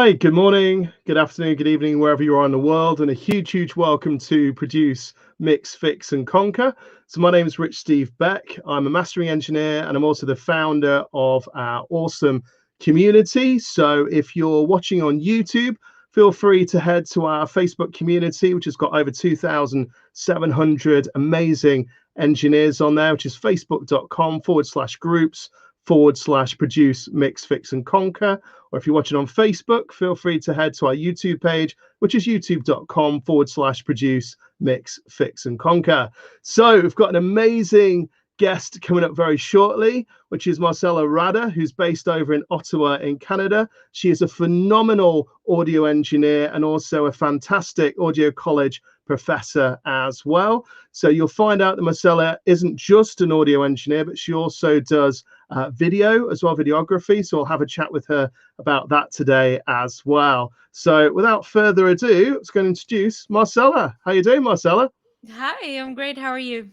Hi, good morning, good afternoon, good evening, wherever you are in the world, and a huge, huge welcome to Produce, Mix, Fix, and Conquer. So, my name is Rich Steve Beck. I'm a mastering engineer and I'm also the founder of our awesome community. So, if you're watching on YouTube, feel free to head to our Facebook community, which has got over 2,700 amazing engineers on there, which is facebook.com/groups/produce, mix, fix, and conquer. Or if you're watching on Facebook, feel free to head to our YouTube page, which is youtube.com/produce, mix, fix, and conquer. So we've got an amazing guest coming up very shortly, which is Marcela Rada, who's based over in Ottawa in Canada. She is a phenomenal audio engineer and also a fantastic audio college professor as well. So you'll find out that Marcela isn't just an audio engineer, but she also does video as well, videography. So I'll have a chat with her about that today as well. So without further ado, let's go and introduce Marcela. How you doing, Marcela? Hi, I'm great. How are you?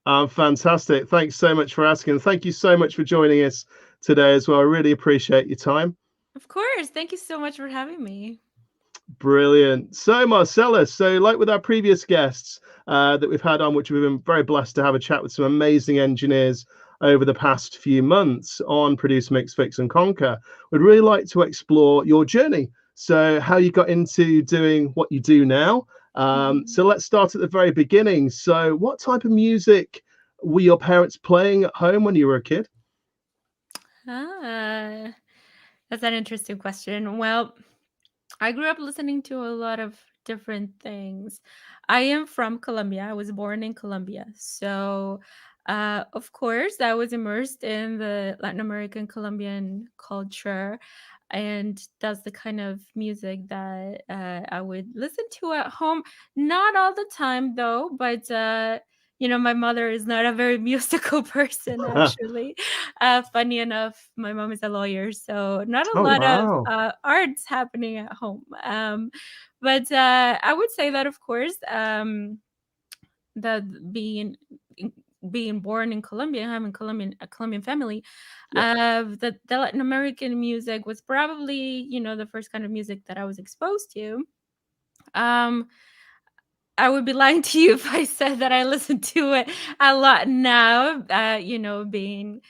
I'm fantastic. Thanks so much for asking. Thank you so much for joining us today as well. I really appreciate your time. Of course. Thank you so much for having me. Brilliant. So, Marcella, so like with our previous guests that we've had on, which we've been very blessed to have a chat with some amazing engineers over the past few months on Produce, Mix, Fix, and Conquer, we'd really like to explore your journey. So, how you got into doing what you do now. Mhm. So, let's start at the very beginning. So, what type of music were your parents playing at home when you were a kid? Ah, that's an interesting question. Well, I grew up listening to a lot of different things. I am from Colombia. I was born in Colombia. So, of course, I was immersed in the Latin American Colombian culture. And that's the kind of music that I would listen to at home. Not all the time, though, but my mother is not a very musical person, actually. Funny enough, my mom is a lawyer, so not a Oh, lot of wow. arts happening at home. But I would say that, of course, that being born in Colombia, having a Colombian family, Yeah. the Latin American music was probably the first kind of music that I was exposed to. Um, I would be lying to you if I said that I listen to it a lot now. Being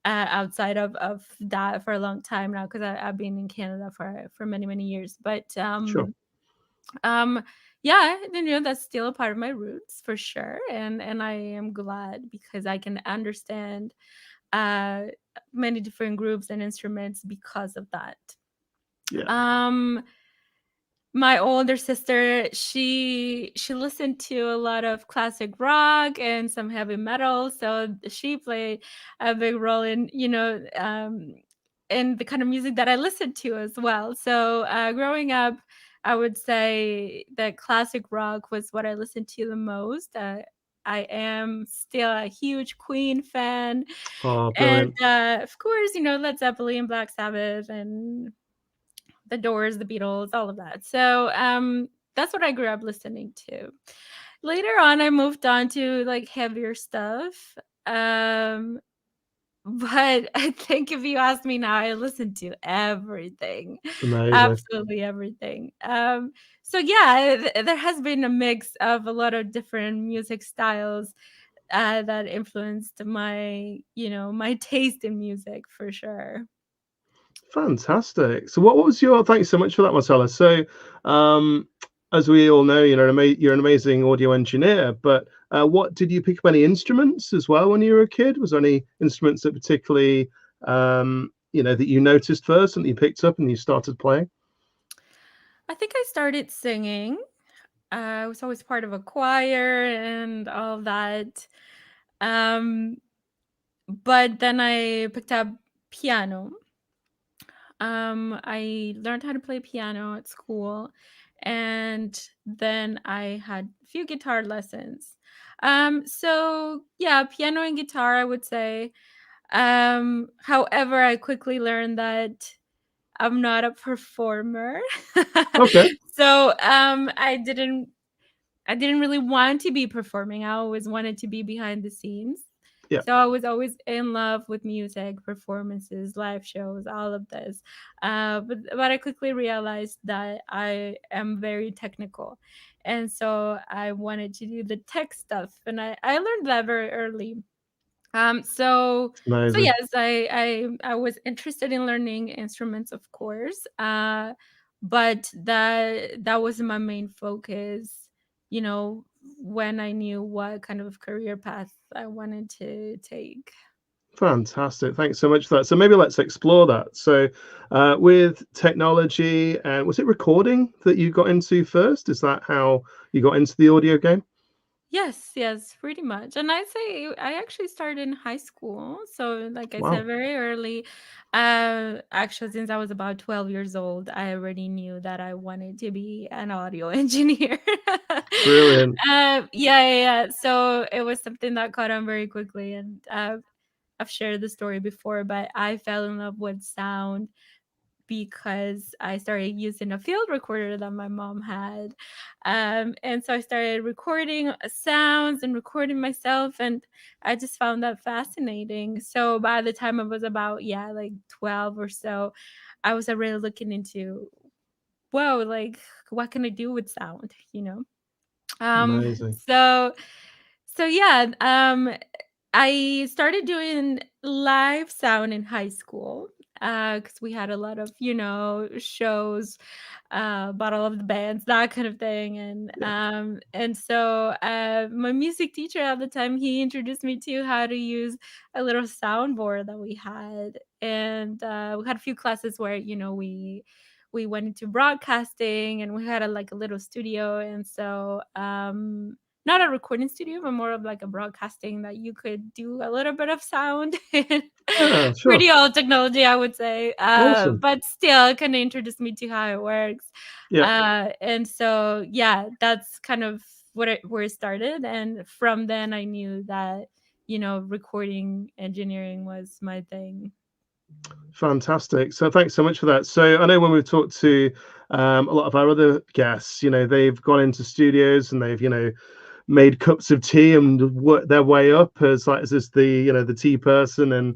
outside of that for a long time now, because I've been in Canada for many years. But Sure. um, yeah, that's still a part of my roots for sure, and I am glad because I can understand uh many different groups and instruments because of that. Yeah. Um, my older sister, she listened to a lot of classic rock and some heavy metal, so she played a big role in the kind of music that I listened to as well. So growing up, I would say that classic rock was what I listened to the most. I am still a huge Queen fan, Oh, and brilliant. of course, Led Zeppelin, Black Sabbath, and the Doors, the Beatles, all of that. So that's what I grew up listening to. Later on, I moved on to like heavier stuff. Um, but I think if you ask me now, I listen to everything, Amazing. absolutely everything. So yeah, there has been a mix of a lot of different music styles that influenced my taste in music for sure. Fantastic. So what was your thanks so much for that, Marcella. So um as we all know, you're an amazing audio engineer, but what did you pick up any instruments as well when you were a kid? Was there any instruments that particularly that you noticed first and that you picked up and you started playing? I think I started singing. I was always part of a choir and all that. Um, but then I picked up piano. I learned how to play piano at school, and then I had a few guitar lessons. So yeah, piano and guitar, I would say. However, I quickly learned that I'm not a performer. Okay. So I didn't really want to be performing. I always wanted to be behind the scenes. Yeah. So I was always in love with music, performances, live shows, all of this. But I quickly realized that I am very technical. And so I wanted to do the tech stuff. And I learned that very early. So Amazing. yes, I was interested in learning instruments, of course. But that was my main focus, you know, when I knew what kind of career path I wanted to take. Fantastic. Thanks so much for that. So maybe let's explore that. So, with technology, and was it recording that you got into first? Is that how you got into the audio game? Yes, yes, pretty much. And I'd say I actually started in high school. So like I said, Wow, very early. Actually, since I was about 12 years old, I already knew that I wanted to be an audio engineer. brilliant. Yeah. So it was something that caught on very quickly. And I've shared the story before, but I fell in love with sound because I started using a field recorder that my mom had. And so I started recording sounds and recording myself. And I just found that fascinating. So by the time I was about, yeah, like 12 or so, I was already looking into, whoa, like, what can I do with sound, you know? Um, Amazing. so so yeah, I started doing live sound in high school because we had a lot of, shows about all of the bands, that kind of thing. Yeah. And so my music teacher at the time, he introduced me to how to use a little soundboard that we had. And we had a few classes where, we went into broadcasting and we had like a little studio. And so not a recording studio, but more of like a broadcasting that you could do a little bit of sound. Yeah, sure. Pretty old technology, I would say. Awesome. But still kind of introduced me to how it works. Yeah. And so, yeah, that's kind of where it started. And from then I knew that, recording engineering was my thing. Fantastic. So thanks so much for that. So I know when we've talked to a lot of our other guests, they've gone into studios and they've, made cups of tea and worked their way up as the the tea person, and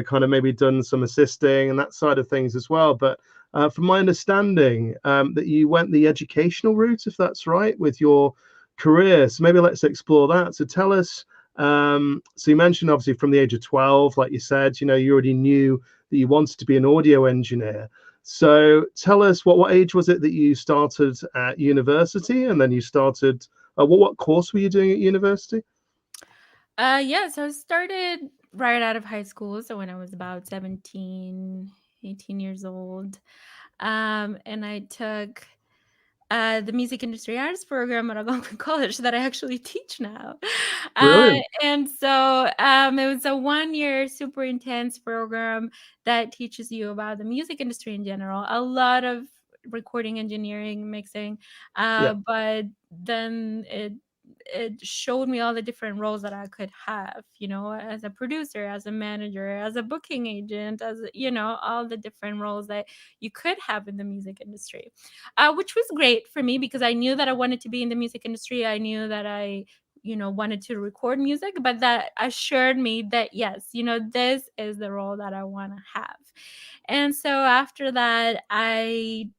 kind of maybe done some assisting and that side of things as well. But from my understanding, that you went the educational route, if that's right, with your career. So maybe let's explore that. So tell us. So you mentioned obviously from the age of 12, like you said, you already knew that you wanted to be an audio engineer. So tell us what age was it that you started at university, and then you started what course were you doing at university? Yeah, so I started right out of high school. So when I was about 17, 18 years old. And I took the music industry arts program at Algonquin College that I actually teach now. Brilliant. And so it was a 1 year super intense program that teaches you about the music industry in general, a lot of recording engineering, mixing, Yeah. but then it showed me all the different roles that I could have, as a producer, as a manager, as a booking agent, as all the different roles that you could have in the music industry, which was great for me because I knew that I wanted to be in the music industry. I knew that I, wanted to record music, but that assured me that yes, this is the role that I want to have. And so after that, I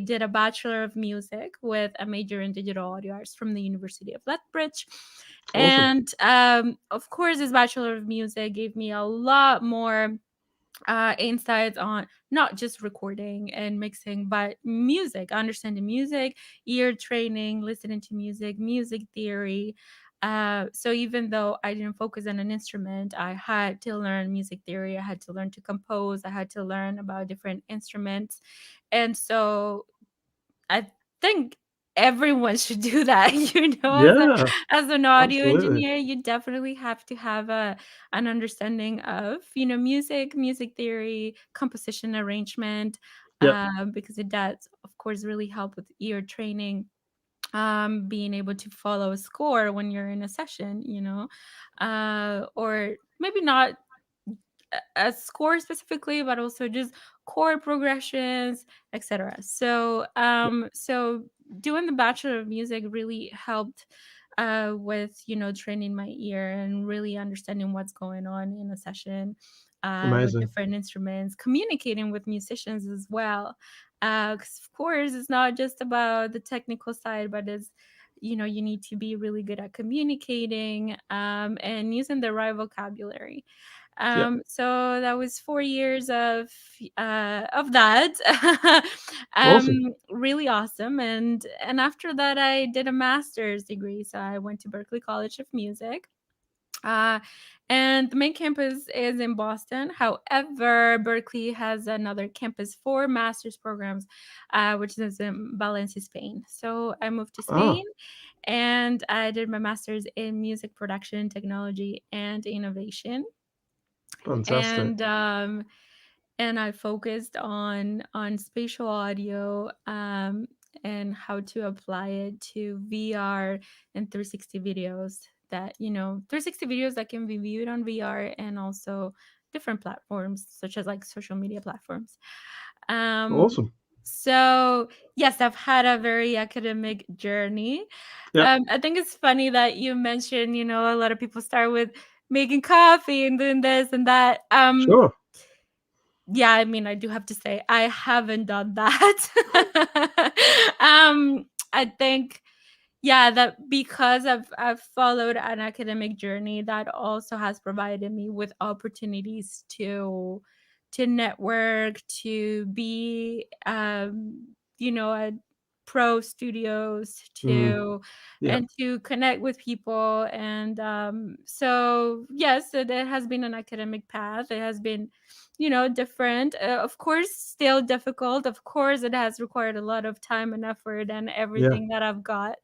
did a Bachelor of Music with a major in digital audio arts from the University of Lethbridge. Awesome. And of course, this Bachelor of Music gave me a lot more insights on not just recording and mixing, but music, understanding music, ear training, listening to music, music theory. So even though I didn't focus on an instrument, I had to learn music theory. I had to learn to compose. I had to learn about different instruments. And so I think everyone should do that. Yeah, As an audio absolutely. engineer, you definitely have to have an understanding of, music theory, composition, arrangement, Yep. because it does, of course, really help with ear training, being able to follow a score when you're in a session, or maybe not a score specifically, but also just chord progressions, etc. So doing the Bachelor of Music really helped with, training my ear and really understanding what's going on in a session, with Amazing. different instruments, communicating with musicians as well. Because of course, it's not just about the technical side, but it's, you need to be really good at communicating, and using the right vocabulary. Yeah. So that was 4 years of that. Awesome. Really awesome. And after that, I did a master's degree. So I went to Berklee College of Music. Uh, and the main campus is in Boston. However, Berkeley has another campus for master's programs, which is in Valencia, Spain. So I moved to Ah, Spain and I did my master's in music production, technology, and innovation. fantastic. And I focused on spatial audio, and how to apply it to VR and 360 videos, 360 videos that can be viewed on VR, and also different platforms such as like social media platforms. Um, Awesome. so yes, I've had a very academic journey. Yeah. I think it's funny that you mentioned, a lot of people start with making coffee and doing this and that. Sure. Yeah, I mean, I do have to say I haven't done that. I think, yeah, that because I've followed an academic journey, that also has provided me with opportunities to network, to be, at pro studios, Mm, to yeah. and to connect with people. And so yes, it has been an academic path. It has been, different, of course, still difficult. Of course, it has required a lot of time and effort and Yeah. everything that I've got.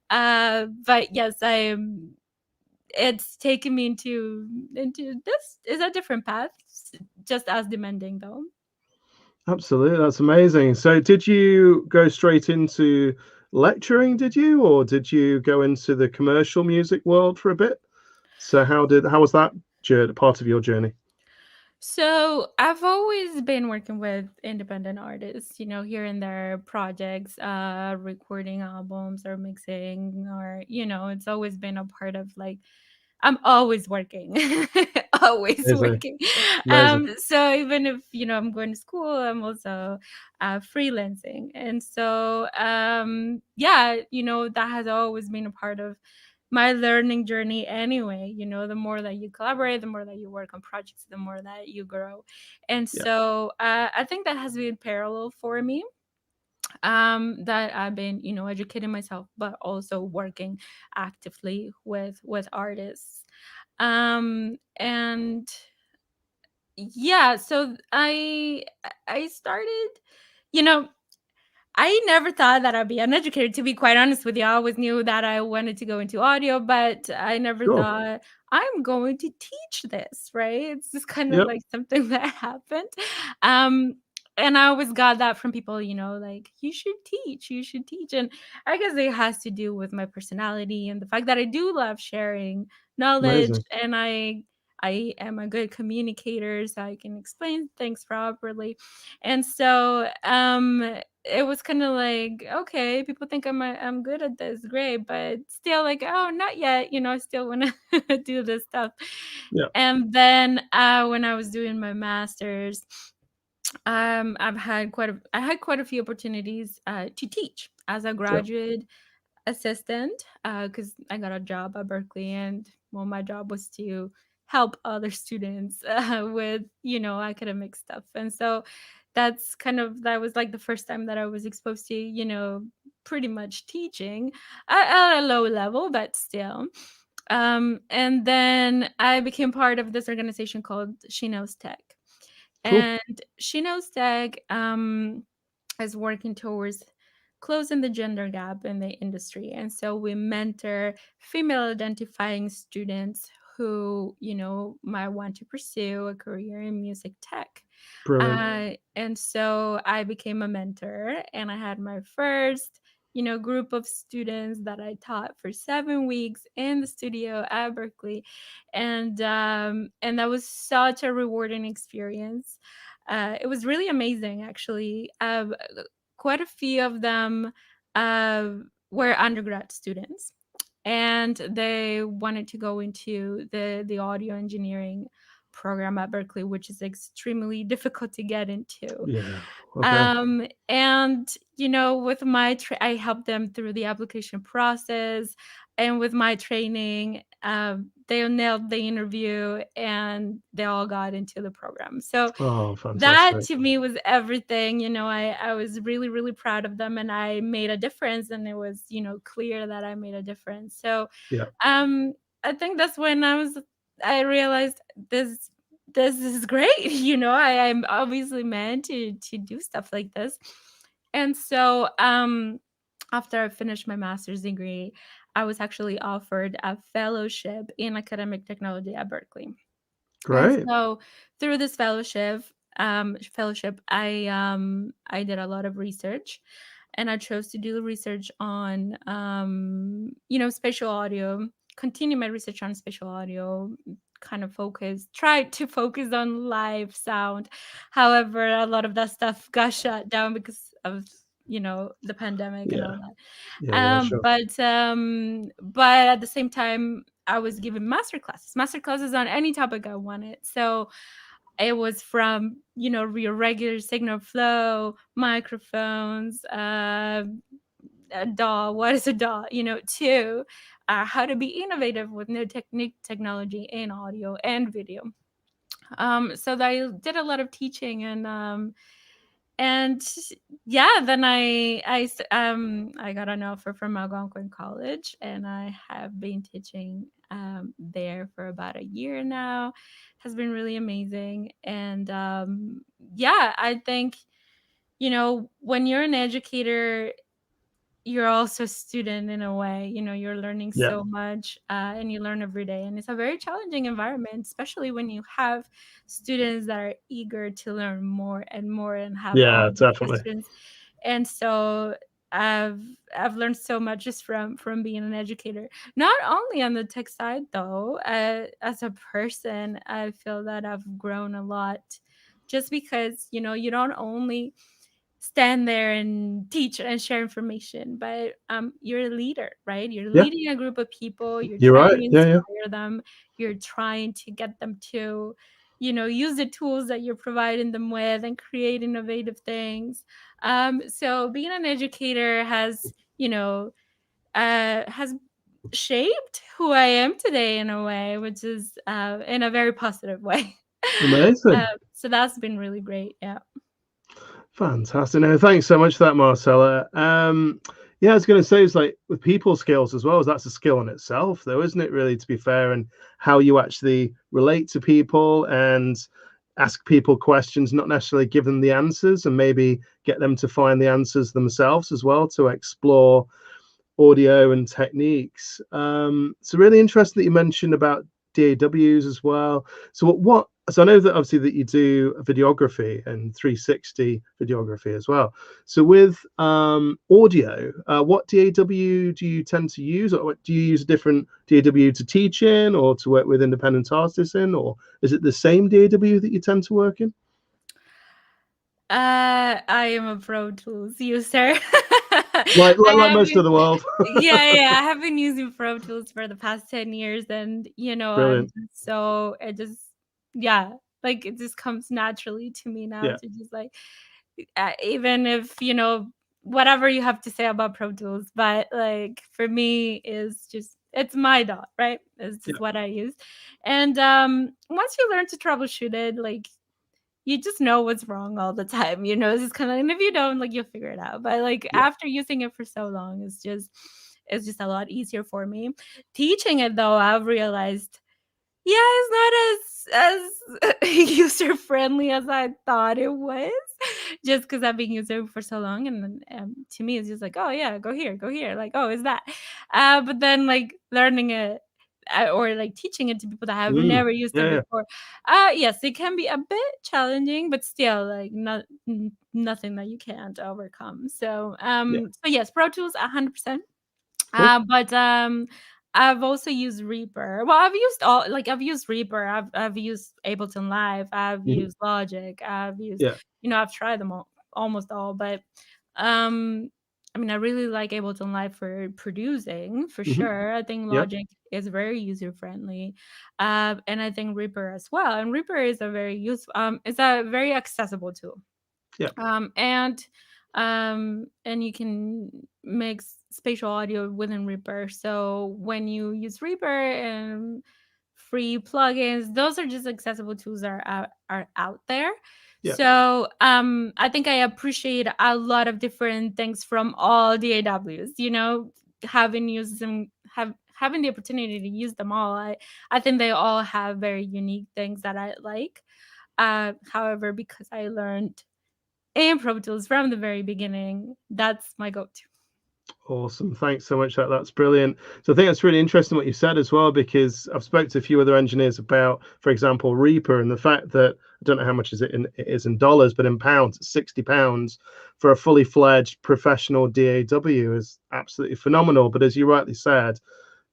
But yes, I am. It's taken me into this is a different path, just as demanding though. Absolutely. That's amazing. So did you go straight into lecturing, did you? Or did you go into the commercial music world for a bit? So how was that journey, part of your journey? So I've always been working with independent artists, here and there projects, recording albums or mixing, or, it's always been a part of like I'm always working, always Amazing. working. Amazing. So even if, I'm going to school, I'm also freelancing. And so, yeah, that has always been a part of my learning journey anyway. The more that you collaborate, the more that you work on projects, the more that you grow. And Yeah. so I think that has been parallel for me, that I've been, educating myself, but also working actively with artists. And yeah, so I started, you know I never thought that I'd be an educator, to be quite honest with you. I always knew that I wanted to go into audio, but I never Sure. thought I'm going to teach this, right? It's just kind of Yep. like something that happened. Um, and I always got that from people, like, you should teach, you should teach. And I guess it has to do with my personality and the fact that I do love sharing knowledge, Amazing. and I am a good communicator, so I can explain things properly. And so it was kind of like, okay, people think I'm good at this, great, but still like, oh, not yet, I still want to do this stuff. Yeah. And then when I was doing my masters, I had quite a few opportunities to teach as a Yeah. graduate assistant, because I got a job at Berkeley, and well, my job was to help other students with academic stuff. And so that was like the first time that I was exposed to pretty much teaching at a low level, but still. And then I became part of this organization called She Knows Tech. Cool. And She Knows Tech is working towards closing the gender gap in the industry. And so we mentor female identifying students who, might want to pursue a career in music tech. Brilliant. And so I became a mentor, and I had my first, group of students that I taught for 7 weeks in the studio at Berkeley. And that was such a rewarding experience. It was really amazing, actually. Quite a few of them uh, were undergrad students. and they wanted to go into the audio engineering program at Berkeley, which is extremely difficult to get into. Yeah. Okay. And with my I helped them through the application process, and with my training, they nailed the interview and they all got into the program. So Oh, that fantastic. to me was everything. I was really, really proud of them, and I made a difference, and it was, clear that I made a difference. So Yeah. um I think that's when I realized this is great. I'm obviously meant to do stuff like this. And so after I finished my master's degree, I was actually offered a fellowship in academic technology at Berkeley. And Great. so through this fellowship, I did a lot of research, and I chose to do the research on spatial audio, continue my research on spatial audio, kind of try to focus on live sound. However, a lot of that stuff got shut down because of the pandemic and Yeah. all that. Yeah. Yeah. Sure. But at the same time, I was given master classes on any topic I wanted. So it was from your regular signal flow, microphones, a DAW. What is a DAW? To how to be innovative with new technology in audio and video. So I did a lot of teaching, and yeah, then I got an offer from Algonquin College, and I have been teaching there for about a year now. Has been really amazing. And yeah, I think when you're an educator, you're also a student in a way. You're learning Yeah. so much, and you learn every day, and it's a very challenging environment, especially when you have students that are eager to learn more and more and have all Yeah. the Definitely. questions. And so i've I've learned so much just from being an educator, not only on the tech side though. As a person, I feel that I've grown a lot, just because you don't only stand there and teach and share information, but you're a leader, right? You're Yeah. leading a group of people, you're You're trying right. to Yeah. Yeah. inspire them, you're trying to get them to use the tools that you're providing them with and create innovative things. So being an educator has shaped who I am today in a way, which is in a very positive way. uh, Amazing. so that's been really great. Yeah. Fantastic. No, thanks so much for that, Marcela. Yeah, I was going to say, it's like with people skills as well, as that's a skill in itself, though, isn't it? Really, to be fair, and how you actually relate to people and ask people questions, not necessarily give them the answers, and maybe get them to find the answers themselves as well to explore audio and techniques. So really interesting that you mentioned about DAWs as well. So what so I know that obviously that you do videography and 360 videography as well. So with audio, what DAW do you tend to use, or do you use a different DAW to teach in or to work with independent artists in, or is it the same DAW that you tend to work in? I am a Pro Tools user. Like I have most been, of the world. yeah, I have been using Pro Tools for the past 10 years, and I'm Brilliant. just so it just yeah, like it just comes naturally to me now Yeah. to just like even if whatever you have to say about Pro Tools, but like for me is just it's my dot, right? It's Yeah. just what I use. And once you learn to troubleshoot it, like you just know what's wrong all the time. It's just kind of, and if you don't, like, you'll figure it out. But like Yeah. after using it for so long, it's just a lot easier for me. Teaching it though, I've realized, yeah, it's not as user friendly as I thought it was, just because I've been using it for so long, and then to me, it's just like, oh yeah, go here, like, oh, is that? But then like learning it, or like teaching it to people that have Mm. never used it Yeah. Yeah. before, yes, it can be a bit challenging, but still, like, nothing that you can't overcome. So Yeah. so yes, Pro Tools 100%. Cool. But I've also used Reaper. Well, I've used Reaper. I've used Ableton Live. I've Mhm. used Logic. I've used Yeah. I've tried them all, almost all. But um I mean, I really like Ableton Live for producing, for Hmm. sure. I think Yeah. Logic is very user friendly, and I think Reaper as well. And Reaper is a very useful, it's a very accessible tool. Yeah. um, and and you can mix spatial audio within Reaper. So when you use Reaper and free plugins, those are just accessible tools that are out there. Yeah. So I think I appreciate a lot of different things from all the AWs. Having used them, having the opportunity to use them all. I think they all have very unique things that I like. However, because I learned and Pro Tools from the very beginning, that's my go-to. Awesome. Thanks so much. That's brilliant. So I think that's really interesting what you said as well, because I've spoke to a few other engineers about, for example, Reaper, and the fact that I don't know how much it is in dollars, but in pounds, it's £60 for a fully fledged professional DAW is absolutely phenomenal. But as you rightly said,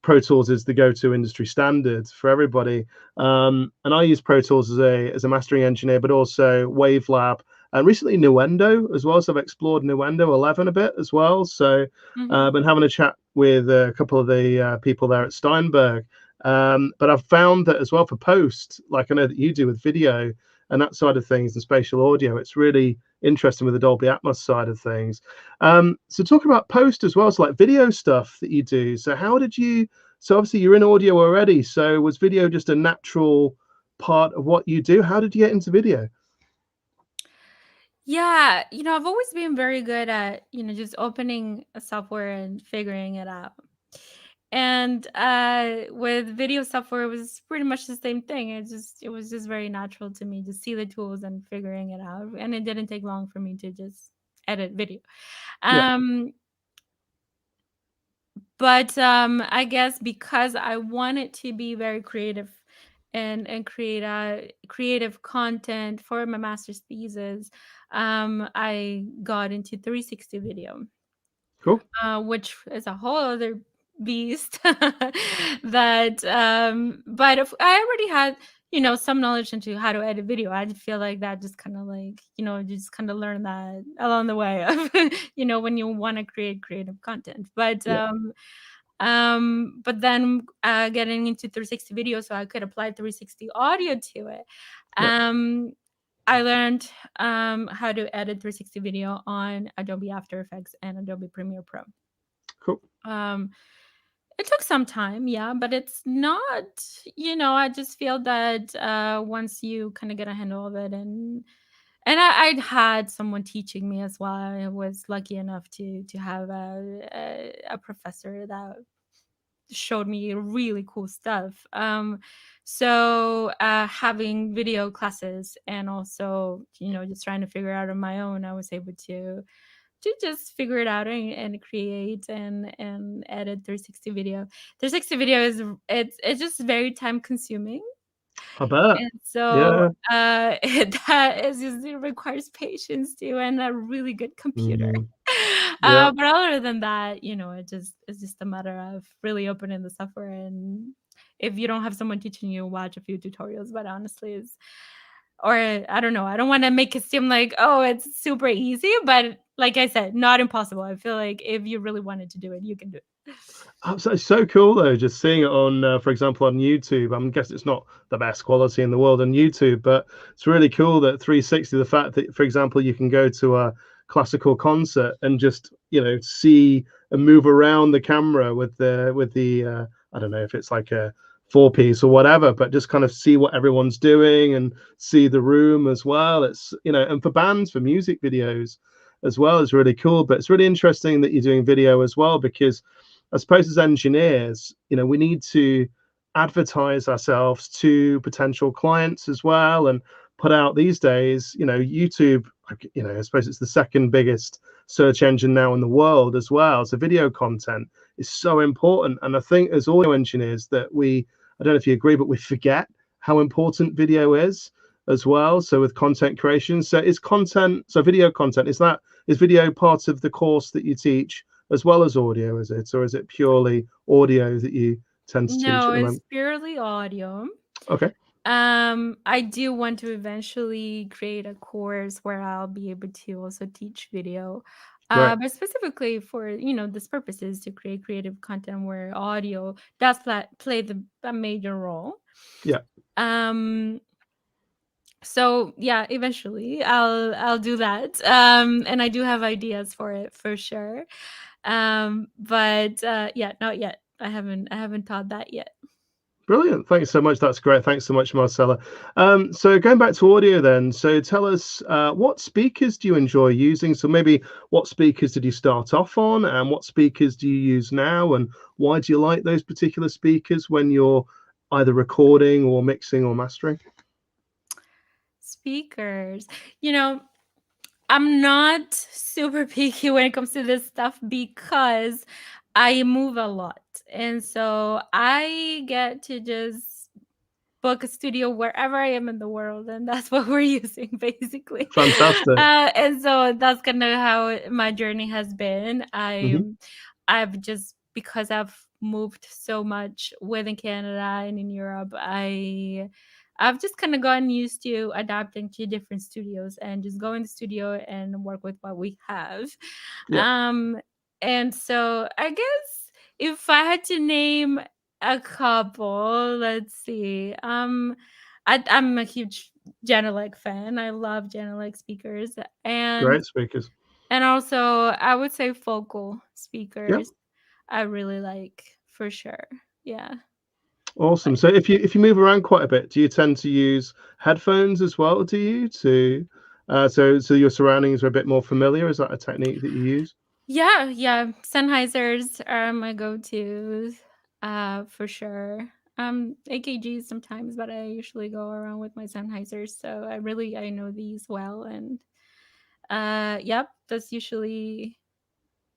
Pro Tools is the go-to industry standard for everybody. And I use Pro Tools as a mastering engineer, but also Wavelab and recently Nuendo as well. So I've explored Nuendo 11 a bit as well. So Mhm. been having a chat with a couple of the people there at Steinberg. But I've found that as well for post, like I know that you do with video and that side of things, and spatial audio, it's really interesting with the Dolby Atmos side of things. So talking about post as well, so like video stuff that you do. So how did you? So obviously you're in audio already. So was video just a natural part of what you do? How did you get into video? Yeah, I've always been very good at, just opening a software and figuring it out. And with video software, it was pretty much the same thing. It was just very natural to me to see the tools and figuring it out. And it didn't take long for me to just edit video. Yeah, Um, but I guess because I wanted to be very creative and create creative content for my master's thesis, I got into 360 video, cool. which is a whole other beast. But if I already had, some knowledge into how to edit video. I feel like that just kind of like, you just kind of learn that along the way of, when you want to create creative content. Yeah, But then getting into 360 video, so I could apply 360 audio to it. yeah, Um, I learned how to edit 360 video on Adobe After Effects and Adobe Premiere Pro. cool. Um, it took some time, yeah, but it's not, I just feel that once you kind of get a handle of it, and I'd had someone teaching me as well. I was lucky enough to have a professor that showed me really cool stuff. So having video classes and also, just trying to figure out on my own, I was able to just figure it out and create and edit 360 video. 360 video is it's just very time consuming. I bet. And so Yeah. that is just, it requires patience too and a really good computer. Mhm. Yeah. But other than that, it's just a matter of really opening the software, and if you don't have someone teaching you, watch a few tutorials. But honestly, is or I don't know. I don't want to make it seem like, oh, it's super easy, but like I said, not impossible. I feel like if you really wanted to do it, you can do it. So cool though, just seeing it on, for example, on YouTube. I'm guessing it's not the best quality in the world on YouTube, but it's really cool that 360. The fact that, for example, you can go to a classical concert and just see and move around the camera with the I don't know if it's like a four piece or whatever, but just kind of see what everyone's doing and see the room as well. It's and for bands, for music videos as well, is really cool. But it's really interesting that you're doing video as well, because I suppose as engineers, we need to advertise ourselves to potential clients as well, and put out these days, YouTube, I suppose it's the second biggest search engine now in the world as well. So video content is so important. And I think as audio engineers that I don't know if you agree, but we forget how important video is as well. So with content creation, so video content, is video part of the course that you teach as well as audio, is it? Or is it purely audio that you tend to teach No, at the it's moment? purely audio. Okay. I do want to eventually create a course where I'll be able to also teach video. Right. But specifically for this purpose is to create creative content where audio does play a major role. Yeah. Um, so yeah, eventually I'll do that. And I do have ideas for it for sure. But yeah, not yet. I haven't taught that yet. Brilliant. Thanks so much. That's great. Thanks so much, Marcela. So going back to audio then, so tell us what speakers do you enjoy using? So maybe what speakers did you start off on and what speakers do you use now? And why do you like those particular speakers when you're either recording or mixing or mastering? Speakers. You know, I'm not super picky when it comes to this stuff because I move a lot. And so I get to just book a studio wherever I am in the world, and that's what we're using basically. Fantastic. And so that's kind of how my journey has been. Hmm. I've just because I've moved so much within Canada and in Europe, I've just kind of gotten used to adapting to different studios and just go in the studio and work with what we have. Yeah. Um, and so I guess if I had to name a couple, let's see. I'm a huge Genelec fan. I love Genelec speakers, and Great speakers. also I would say focal Yeah. speakers. I really like for sure. Yeah. Awesome. So if you move around quite a bit, do you tend to use headphones as well? Do you to so your surroundings are a bit more familiar? Is that a technique that you use? Yeah, yeah. Sennheisers are my go-tos, for sure. AKGs sometimes, but I usually go around with my Sennheisers, so I know these well, and yep, that's usually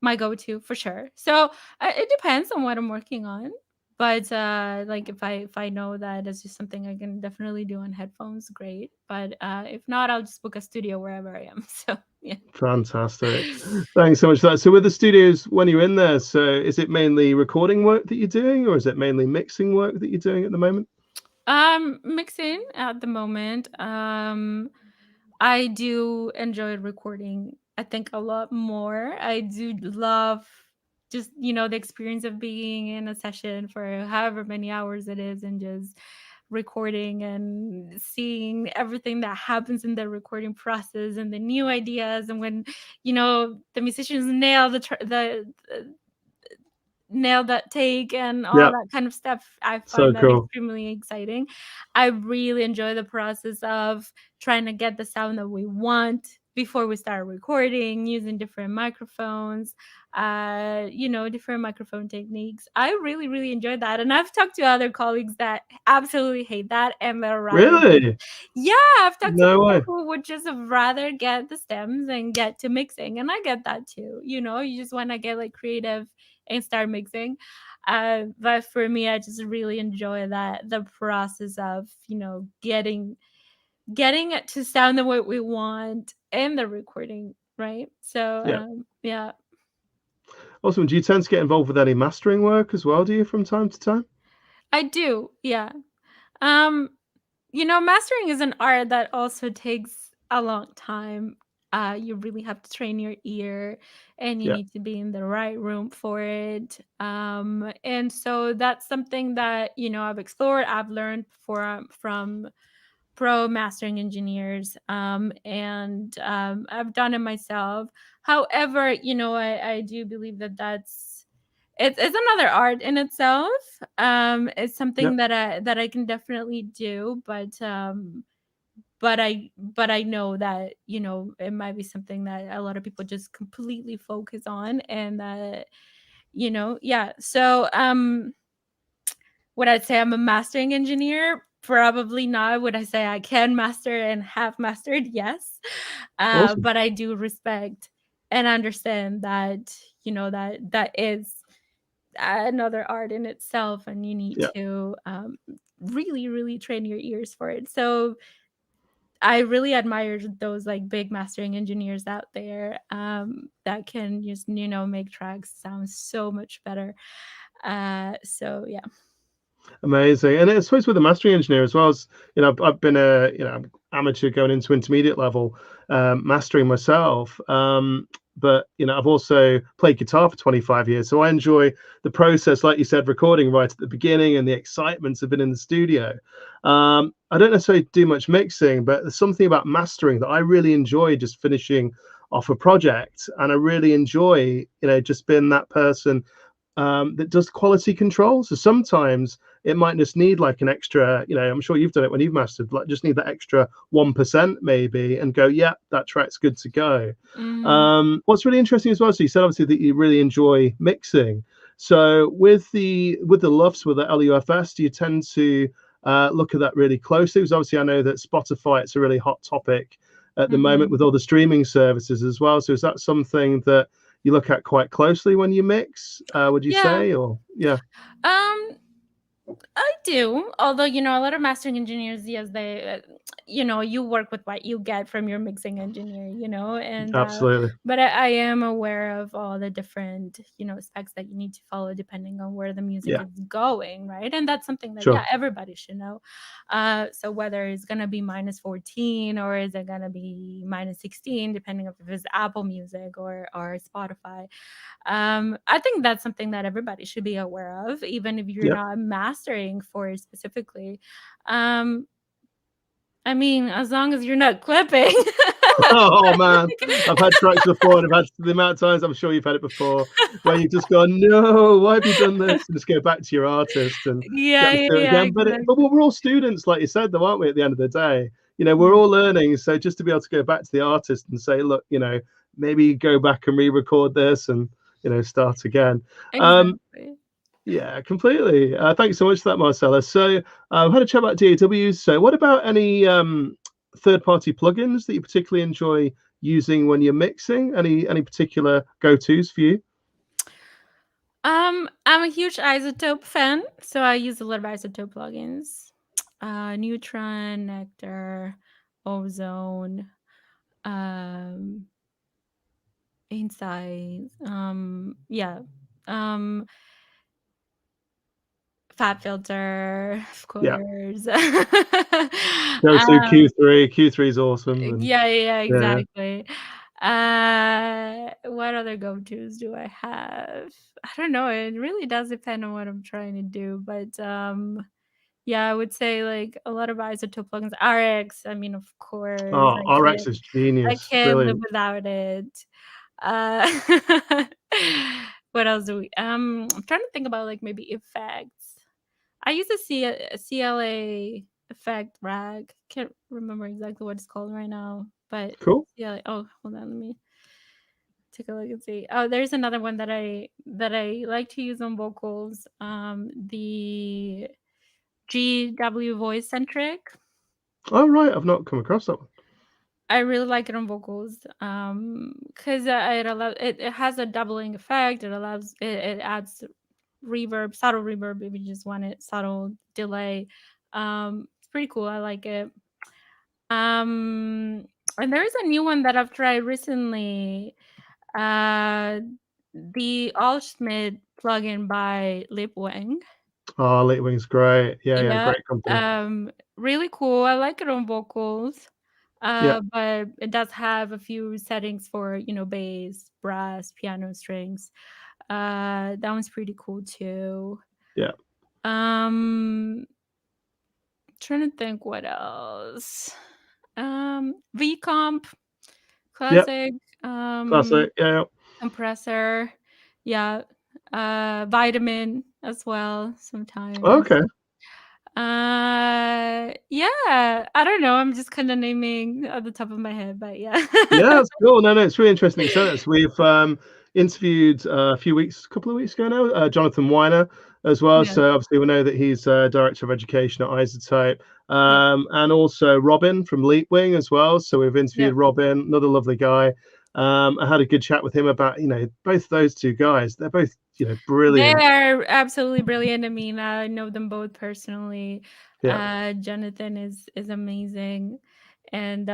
my go-to for sure. So it depends on what I'm working on, but like if I know that this is something I can definitely do on headphones, great. But if not, I'll just book a studio wherever I am. So yeah. Fantastic. Thanks so much for that. So with the studios, when you're in there, so is it mainly recording work that you're doing, or is it mainly mixing work that you're doing at the moment? Mixing at the moment. I do enjoy recording, I think, a lot more. I do love just, the experience of being in a session for however many hours it is and just recording and seeing everything that happens in the recording process and the new ideas, and when the musicians nail nail that take and all Yeah, that kind of stuff. I so find that cool. extremely exciting. I really enjoy the process of trying to get the sound that we want before we start recording, using different microphones, different microphone techniques. I really, really enjoy that. And I've talked to other colleagues that absolutely hate that and they'll rather just, Really? yeah, I've talked to No people way. who would just rather get the stems and get to mixing. And I get that too. You just want to get like creative and start mixing. But for me, I just really enjoy the process of getting it to sound the way we want in the recording, right? So Yeah. yeah, Awesome. Do you tend to get involved with any mastering work as well, do you, from time to time? I do. Yeah. Um, mastering is an art that also takes a long time. You really have to train your ear and you Yeah. need to be in the right room for it. And so that's something that, I've explored, I've learned from pro mastering engineers, and I've done it myself. However, I do believe that it's another art in itself. It's Yeah. something that I can definitely do, but I know that it might be something that a lot of people just completely focus on, and that yeah. So would I say I'm a mastering engineer? Probably not. Would I say I can master and have mastered? Yes. Awesome. But I do respect and understand that that is another art in itself, and you need Yeah. to really, really train your ears for it. So I really admire those like big mastering engineers out there, that can just make tracks sound so much better. So yeah. Amazing. And I suppose with a mastering engineer as well as, I've been a, amateur going into intermediate level, mastering myself. but I've also played guitar for 25 years, so I enjoy the process, like you said, recording right at the beginning and the excitement of being in the studio. I don't necessarily do much mixing, but there's something about mastering that I really enjoy, just finishing off a project, and I really enjoy just being that person that does quality control. So sometimes it might just need like an extra, I'm sure you've done it when you've mastered, like just need that extra 1% maybe, and go, yeah, that track's good to go. Mhm. What's really interesting as well, so you said obviously that you really enjoy mixing. So with the LUFS, with the LUFS, do you tend to look at that really closely? Because obviously I know that Spotify, it's a really hot topic at the moment with Mhm. all the streaming services as well. So is that something that you look at quite closely when you mix, would you Yeah. say? Or yeah, Um, I do. Although, a lot of mastering engineers, yes, you work with what you get from your mixing engineer, and absolutely. but I am aware of all the different, specs that you need to follow depending on where the music Yeah, is going, right? And that's something that, sure. yeah, everybody should know. So whether it's gonna be -14 or is it gonna be -16, depending if it's Apple Music or Spotify. I think that's something that everybody should be aware of, even if you're Yep. not mastering for it specifically. Um, I mean, as long as you're not clipping. Oh man, I've had tracks before, and I've had the amount of times, I'm sure you've had it before, where you've just gone, no, why have you done this? And just go back to your artist and get Yeah, them to yeah, do it yeah, again. But exactly. we're all students, like you said, though, aren't we? At the end of the day, we're Mhm. all learning. So just to be able to go back to the artist and say, look, maybe go back and re-record this, and start again. Um, Exactly. Yeah, completely. Thanks so much for that, Marcela. So, we had a chat about DAWs. So, what about any third-party plugins that you particularly enjoy using when you're mixing? Any particular go-tos for you? I'm a huge isotope fan, so I use a lot of isotope plugins. Neutron, Nectar, Ozone, um, Insight, yeah. Um, Fat filter, of Yeah, course. go to Um, Q3. Q3 is awesome, and yeah, yeah, yeah. exactly. What other go-tos do I have? I don't know, it really does depend on what I'm trying to do, but, yeah, I would say, like, a lot of isotope plugins. RX, I mean, of course, Oh, RX is I genius. can't live Brilliant. without it. Uh, what else do we I'm trying to think about, like, maybe effects. I use a CLA effect rag. Can't remember exactly what it's called right now, but Cool. CLA. Oh, hold on, let me take a look and see. Oh, there's another one that I like to use on vocals. The GW voice centric. All right, I've not come across that one. I really like it on vocals, 'cause, it has a doubling effect, it adds reverb, subtle reverb if you just want it, subtle delay. It's pretty cool, I like it. Um, and there is a new one that I've tried recently, uh, the Schmidt plugin by Lipwing. Oh, Litwing's great. Yeah, yeah, Yeah, great company. really cool. I like it on vocals, Yeah, but it does have a few settings for, bass, brass, piano strings. That one's pretty cool too. yeah, Um, Trying to think what else. VComp, yep. classic, Classic. Yeah, yeah. compressor. Yeah, vitamin as well sometimes. Okay. Yeah, I don't know, I'm just kinda naming at the top of my head, but yeah. Yeah, that's cool. No, no, it's really interesting that you said this. We've interviewed a couple of weeks ago now, Jonathan Weiner as well. Yeah, So obviously we know that he's director of education at Isotype, yeah, and also Robin from Leapwing as well. So we've yeah. interviewed Robin, another lovely guy. I had a good chat with him about both those two guys. They're both They brilliant. are absolutely brilliant. I mean, I know them both personally. Yeah, Jonathan is amazing, and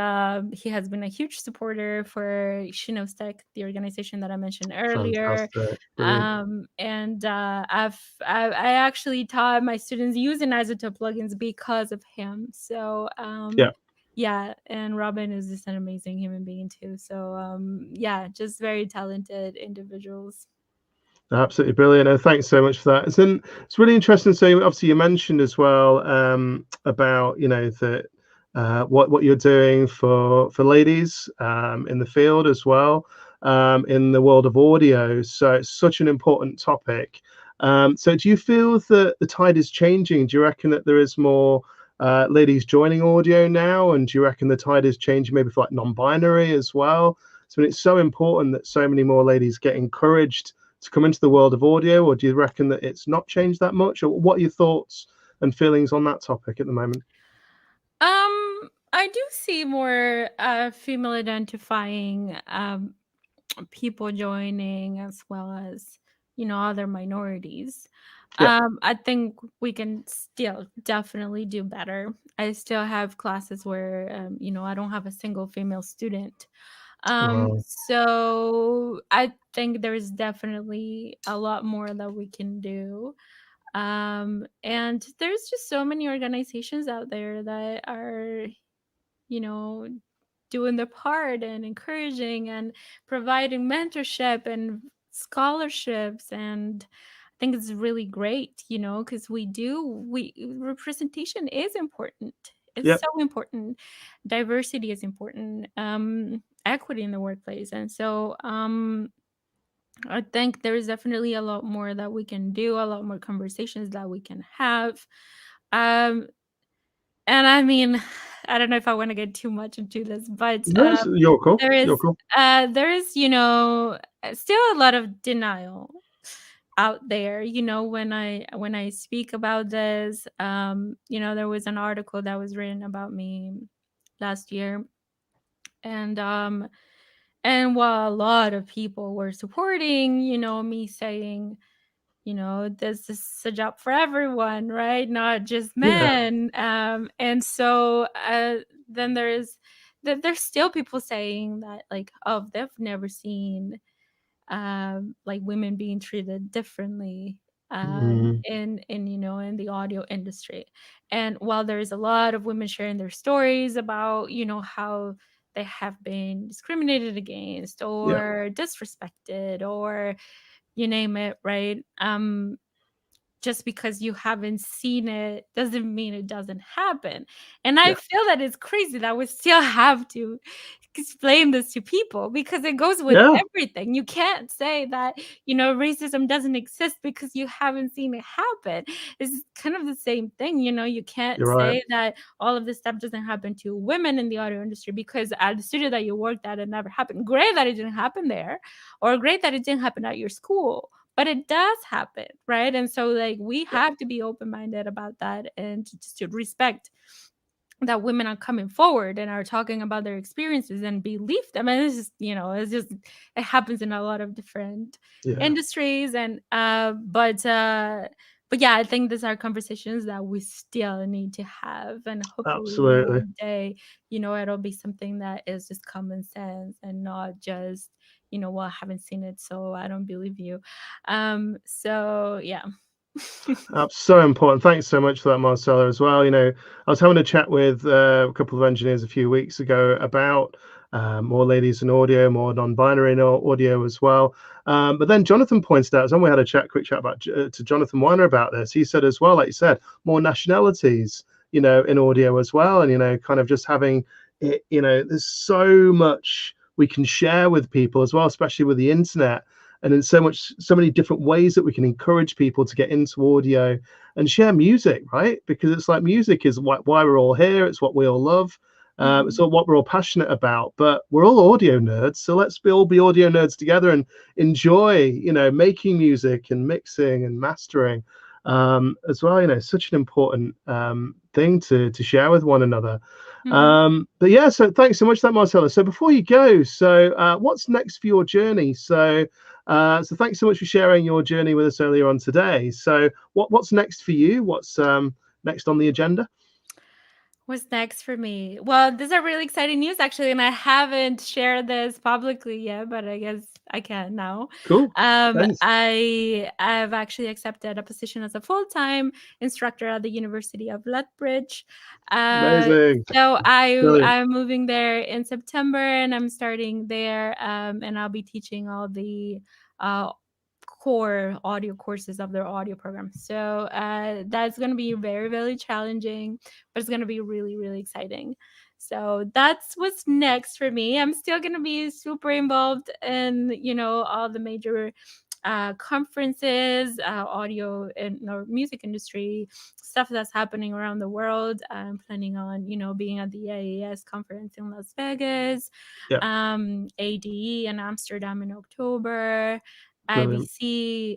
he has been a huge supporter for Shinos Tech, the organization that I mentioned earlier. fantastic, brilliant. And I actually taught my students using Isotope plugins because of him. So Yeah, Yeah, and Robin is just an amazing human being too. So yeah, just very talented individuals. Absolutely brilliant. Thanks so much for that. It's really interesting. So obviously you mentioned as well about that what you're doing for ladies in the field as well in the world of audio. So it's such an important topic. So do you feel that the tide is changing? Do you reckon that there is more ladies joining audio now, and do you reckon the tide is changing maybe for like non-binary as well? So it's so important that so many more ladies get encouraged to come into the world of audio, or do you reckon that it's not changed that much? Or what are your thoughts and feelings on that topic at the moment? I do see more female identifying people joining, as well as other minorities. Yeah. I think we can still definitely do better. I still have classes where I don't have a single female student. Wow. So I think there's definitely a lot more that we can do. And there's just so many organizations out there that are you know doing their part and encouraging and providing mentorship and scholarships. And I think it's really great, because we representation is important. It's Yep. so important. Diversity is important. Equity in the workplace. And so I think there is definitely a lot more that we can do, a lot more conversations that we can have. um and I mean, I don't know if I want to get too much into this, but No, you're cool. there You're is cool. still a lot of denial out there. When I speak about this, there was an article that was written about me last year, and while a lot of people were supporting, me saying, this is a job for everyone, right? Not just Yeah. men. And so then there's still people saying that, like, oh, they've never seen like women being treated differently Mm, in the audio industry. And while there's a lot of women sharing their stories about how they have been discriminated against yeah. or disrespected, or you name it, right? Just because you haven't seen it doesn't mean it doesn't happen. And I Yeah. feel that it's crazy that we still have to explain this to people, because it goes with Yeah. everything. You can't say that, racism doesn't exist because you haven't seen it happen. It's kind of the same thing. You can't You're right. say that all of this stuff doesn't happen to women in the audio industry because at the studio that you worked at, it never happened. Great that it didn't happen there, or great that it didn't happen at your school, but it does happen, right? And so, like, we Yeah. have to be open-minded about that, and just to respect that women are coming forward and are talking about their experiences and believe them. And it happens in a lot of different Yeah. industries. And but yeah, I think these are conversations that we still need to have, and hopefully Absolutely. one day, it'll be something that is just common sense and not just, well, I haven't seen it, so I don't believe you. So yeah. That's so important. Thanks so much for that, Marcela, as well. I was having a chat with a couple of engineers a few weeks ago about more ladies in audio, more non-binary in audio as well. But then Jonathan pointed out, as when we had a quick chat about to Jonathan Weiner about this, he said as well, like you said, more nationalities, in audio as well, and kind of just having it. There's so much we can share with people as well, especially with the internet, and in so many different ways that we can encourage people to get into audio and share music, right? Because it's like music is why we're all here. It's what we all love. It's Mhm. all what we're all passionate about. But we're all audio nerds, so let's all be audio nerds together and enjoy, making music and mixing and mastering as well. Such an important thing to share with one another. Mhm. But yeah, so thanks so much for that, Marcella. So before you go, so what's next for your journey? So thanks so much for sharing your journey with us earlier on today. So what's next for you? What's next on the agenda? What's next for me? Well, these are really exciting news actually, and I haven't shared this publicly yet, but I guess I can now. Cool. Thanks. I've actually accepted a position as a full-time instructor at the University of Lethbridge. Amazing. So Brilliant. I'm moving there in September, and I'm starting there, and I'll be teaching all the uh, core audio courses of their audio program. So that's going to be very, very challenging, but it's going to be really, really exciting. So that's what's next for me. I'm still going to be super involved in, all the major conferences, audio and or music industry stuff that's happening around the world. I'm planning on, being at the AAS conference in Las Vegas, Yeah. ADE in Amsterdam in October, Brilliant. IBC.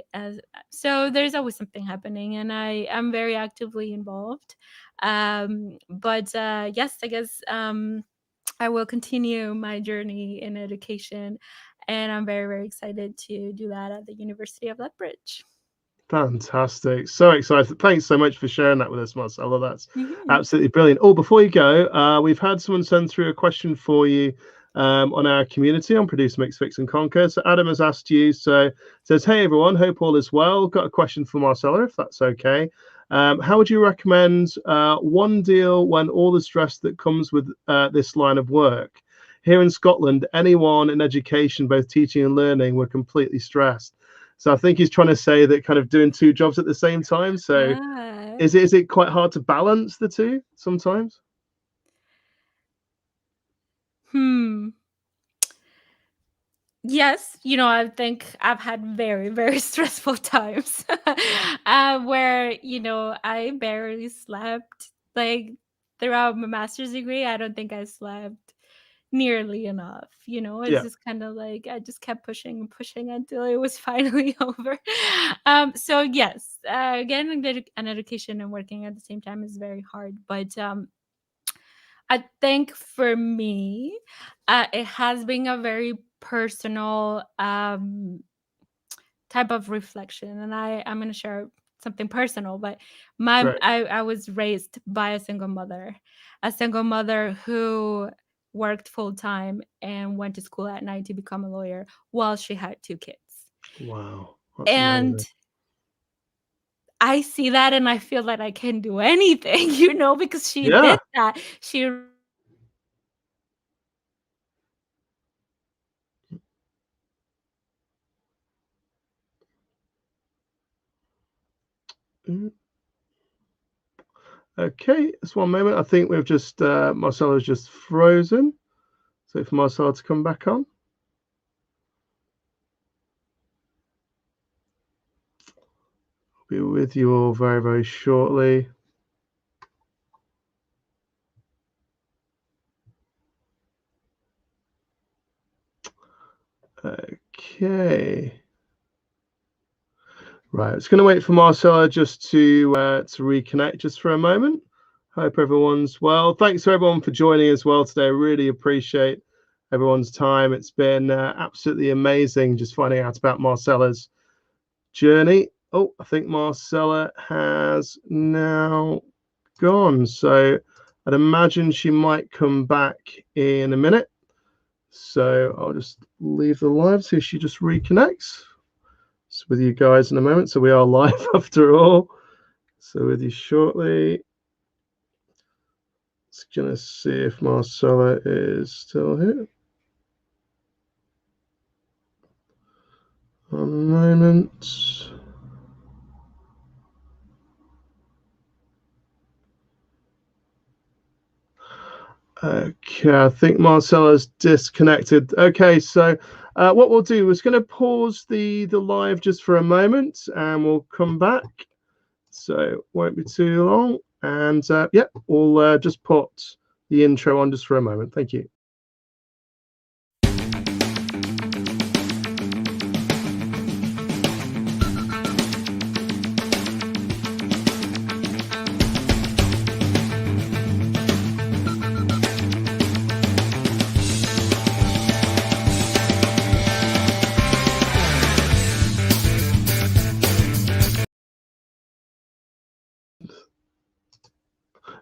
So there's always something happening, and I am very actively involved. But yes, I guess I will continue my journey in education, and I'm very, very excited to do that at the University of Lethbridge. Fantastic. So excited. Thanks so much for sharing that with us, Marcela. That's Mhm. absolutely brilliant. Oh, before you go, we've had someone send through a question for you on our community on Produce, Mix, Fix and Conquer. So Adam has asked you, so says, hey everyone, hope all is well. Got a question for Marcela, if that's okay. How would you recommend one deal when all the stress that comes with this line of work? Here in Scotland, anyone in education, both teaching and learning, were completely stressed. So I think he's trying to say that kind of doing two jobs at the same time. So Ah. is it quite hard to balance the two sometimes? Hmm. Yes, I think I've had very, very stressful times where, I barely slept. Like throughout my master's degree, I don't think I slept nearly enough. It's Yeah. just kind of like I just kept pushing and pushing until it was finally over. So yes, getting an education and working at the same time is very hard. But I think for me, it has been a very personal type of reflection, and I'm going to share something personal. But Great. I was raised by a single mother who worked full time and went to school at night to become a lawyer while she had two kids. Wow. That's And amazing. I see that and I feel that I can do anything, because she Yeah. did that. She Mm. Okay, just one moment. I think we've just Marcella's just frozen. So for Marcella to come back on. I'll be with you all very, very shortly. Okay. Right, it's going to wait for Marcella just to reconnect just for a moment. Hope everyone's well. Thanks to everyone for joining as well today. I really appreciate everyone's time. It's been absolutely amazing just finding out about Marcella's journey. Oh, I think Marcella has now gone. So I'd imagine she might come back in a minute. So I'll just leave the live so she just reconnects. With you guys in a moment. So we are live after all. So with you shortly. Just gonna see if Marcella is still here. One moment. Okay, I think Marcella's disconnected. Okay, so what we'll do is going to pause the live just for a moment, and we'll come back. So won't be too long. And yeah, we'll just put the intro on just for a moment. Thank you.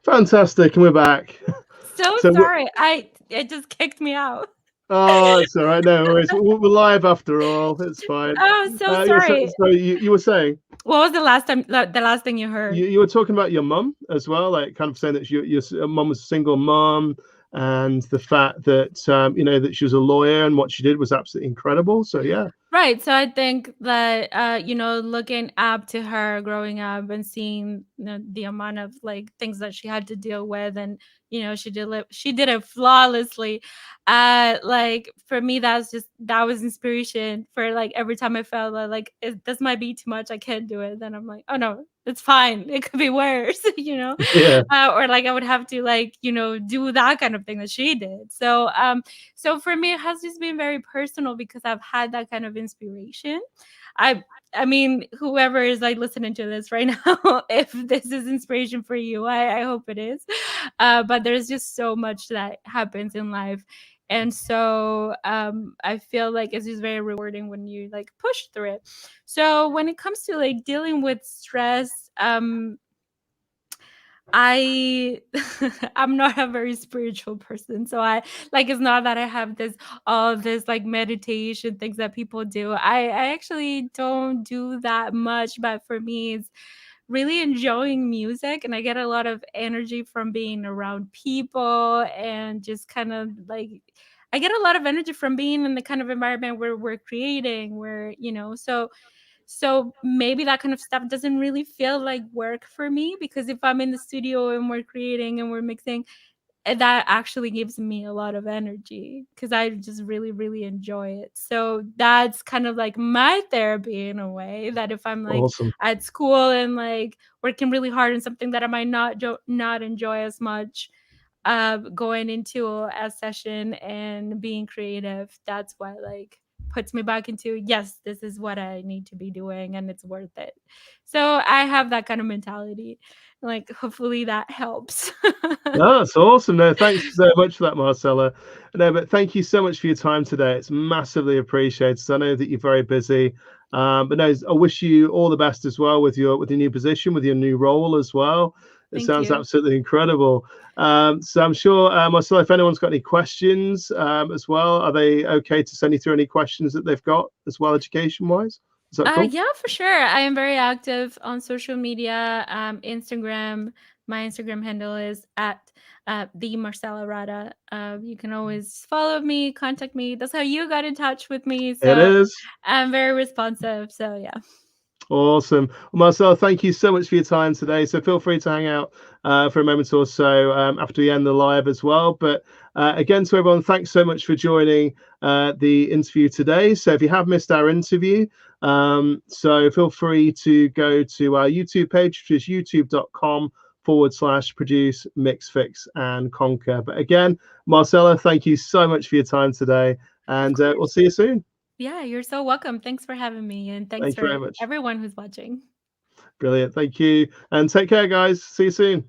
Fantastic, and we're back. So So, sorry. It just kicked me out. oh, it's all right. No worries. We're live after all. It's fine. Oh, so Yeah. So, sorry. you were saying What was the last thing you heard? you were talking about your mum as well, like kind of saying that your mum was a single mum, and the fact that that she was a lawyer and what she did was absolutely incredible. So yeah. Right. So I think that looking up to her growing up and seeing the amount of like things that she had to deal with, and she did it flawlessly. Like for me, that was inspiration for like every time I felt like this might be too much, I can't do it. Then I'm like, oh no, it's fine. It could be worse, Yeah. or like I would have to like do that kind of thing that she did. So for me, it has just been very personal because I've had that kind of inspiration. I I mean, whoever is like listening to this right now, if this is inspiration for you, I hope it is. But there's just so much that happens in life. And so I feel like it's just very rewarding when you like push through it. So when it comes to like dealing with stress, I I'm not a very spiritual person. So I like it's not that I have this all this like meditation things that people do. I actually don't do that much, but for me it's really enjoying music, and I get a lot of energy from being around people and just kind of like I get a lot of energy from being in the kind of environment where we're creating, where so maybe that kind of stuff doesn't really feel like work for me, because if I'm in the studio and we're creating and we're mixing, that actually gives me a lot of energy because I just really, really enjoy it. So that's kind of like my therapy in a way, that if I'm like Awesome. at school and like working really hard on something that I might not enjoy as much, going into a session and being creative, that's why like puts me back into, yes, this is what I need to be doing and it's worth it. So I have that kind of mentality. Like hopefully that helps. No, that's awesome. No, thanks so much for that, Marcela. No, but thank you so much for your time today. It's massively appreciated. I know that you're very busy. But no, I wish you all the best as well with your new position, with your new role as well. It Thank sounds you. absolutely incredible. So I'm sure, Marcela, if anyone's got any questions as well, are they okay to send you through any questions that they've got as well, education wise? Is that cool? Yeah, for sure. I am very active on social media. Instagram. My Instagram handle is at the Marcela Rada. You can always follow me, contact me. That's how you got in touch with me. It So is. I'm very responsive. So yeah. Awesome. Well, Marcel, thank you so much for your time today. So feel free to hang out for a moment or so after we end the live as well. But again, to everyone, thanks so much for joining the interview today. So if you have missed our interview, so feel free to go to our YouTube page, which is youtube.com/produce, mix, fix, and conquer. But again, Marcela, thank you so much for your time today. Of And we'll course. see you soon. Yeah, you're so welcome. Thanks for having me. And thanks Thank you for very much. everyone who's watching. Brilliant. Thank you. And take care, guys. See you soon.